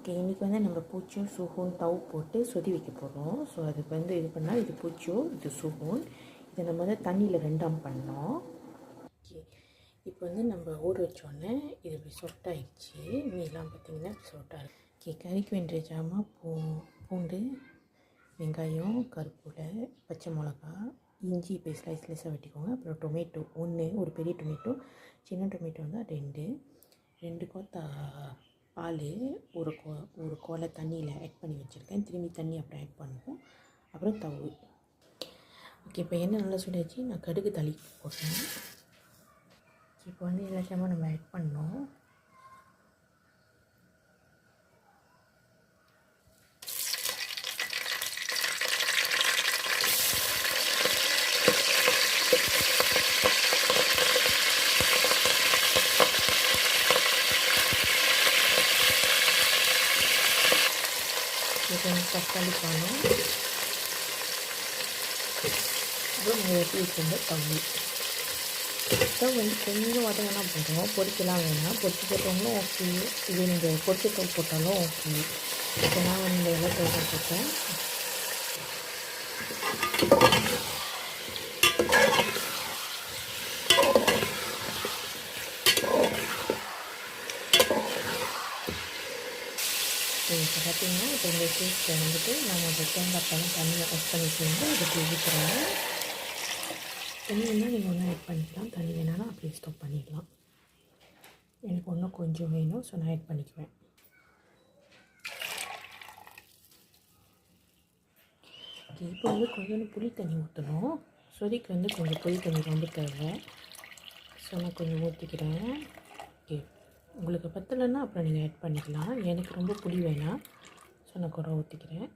Okay, இன்றைக்கி வந்து நம்ம பூச்சும் சுகூன் தவு போட்டு சொதி வைக்க போகிறோம். ஸோ அதுக்கு வந்து இது பண்ணால் இது பூச்சும் இது சுகூன், இதை நம்ம வந்து தண்ணியில் ரெண்டாம் பண்ணோம். ஓகே, இப்போ வந்து நம்ம ஊற வச்சோடனே இது இப்படி சொட்டாயிடுச்சு. மீன்லாம் பார்த்திங்கன்னா இப்படி சொட்டாக இருக்குது. ஓகே, கறிக்கு வேண்டிய ஜாமான் பூண்டு, வெங்காயம், கருவேப்பிலை, பச்சை மிளகா, இஞ்சி இப்போ ஸ்லைஸாக வெட்டிக்கோங்க. அப்புறம் டொமேட்டோ ஒரு பெரிய டொமேட்டோ, சின்ன டொமேட்டோ வந்து 2 கோத்தா பால், ஒரு கோலை தண்ணியில் ஆட் பண்ணி வச்சுருக்கேன். திரும்பி தண்ணி அப்புறம் ஆட் பண்ணுவோம். அப்புறம் தவு. ஓகே, இப்போ எண்ணெய் நல்லா சுடாச்சு. நான் கடுகு தளி போட்டேன். இப்போ வந்து எல்லாத்தையுமே நம்ம ஆட் பண்ணோம். கொஞ்சம் தக்காளி பாலம், அப்புறம் நம்ம வெட்டி வச்சிருந்த தவு. தவு வந்து கொஞ்சம் வதங்கினா போதும், பொரிக்கலாம் வேணாம். பொரிச்சு போட்டவங்களும் ஓகே, இது நீங்கள் பொரிச்ச தவு போட்டாலும் ஓகே. இப்போ நான் வந்து எல்லாம் தவு போட்டேன். இப்போ பார்த்திங்கன்னா இப்போ இந்த ஸ்டேஜில் வந்துட்டு நம்ம அந்த தேங்காய் பழம் தண்ணியை ஆட் பண்ணிட்டு வந்து அதுக்கு ஊற்றுறோம். தண்ணி வேணால் நீங்கள் ஒன்றும் ஆட் பண்ணிக்கலாம், தண்ணி வேணாலும் அப்படியே ஸ்டாப் பண்ணிடலாம். எனக்கு இன்னும் கொஞ்சம் வேணும், ஸோ நான் ஆட் பண்ணிக்குவேன். இப்போ வந்து கொஞ்சம் புளி தண்ணி ஊற்றணும். சொதிக்கு வந்து கொஞ்சம் புளி தண்ணி ரொம்ப தேவை. ஸோ நான் கொஞ்சம் ஊற்றிக்கிறேன். ஓகே, உங்களுக்கு பத்தலைன்னா அப்புறம் நீங்கள் ஆட் பண்ணிக்கலாம். எனக்கு ரொம்ப புளி வேணாம், ஸோ நான் குறை ஊற்றிக்கிறேன்.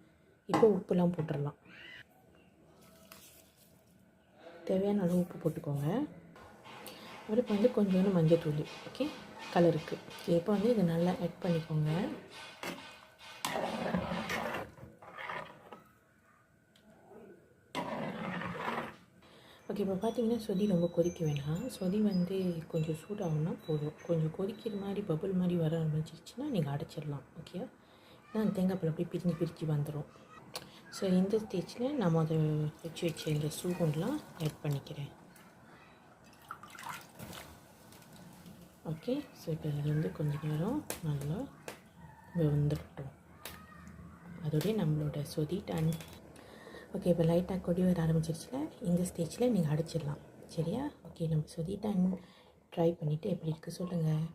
இப்போ உப்புலாம் போட்டுடலாம். தேவையான அளவு உப்பு போட்டுக்கோங்க. அப்புறம் வந்து கொஞ்சோண்டு மஞ்சள் தூள், ஓகே, கலருக்கு. இப்போ வந்து இதை நல்லா ஆட் பண்ணிக்கோங்க. ஓகே, இப்போ பார்த்தீங்கன்னா சொதி ரொம்ப கொதிக்க வேணாம். சொதி வந்து கொஞ்சம் சூடாகணும்னா போதும். கொஞ்சம் கொதிக்கிற மாதிரி பபுள் மாதிரி வர ஆரம்பிச்சிருச்சுன்னா நீங்கள் அடைச்சிடலாம். ஓகே, நான் தேங்காய் பால் அப்படியே பிரித்து வந்துடும். ஸோ இந்த ஸ்டேஜில் நம்ம அதை வச்ச இந்த சூகூன்லாம் ஆட் பண்ணிக்கிறேன். ஓகே, ஸோ இப்போ இது வந்து கொஞ்சம் நேரம் நல்லா வந்துடட்டும். அதோடய நம்மளோட சொதி டன். ஓகே, இப்போ லைட்டாக கொடி வர ஆரம்பிச்சிருச்சுல, இந்த ஸ்டேஜில் நீங்கள் அடிச்சிடலாம். சரியா? ஓகே, நம்ம சொதி டன் ட்ரை பண்ணிவிட்டு எப்படி இருக்குது சொல்லுங்கள்.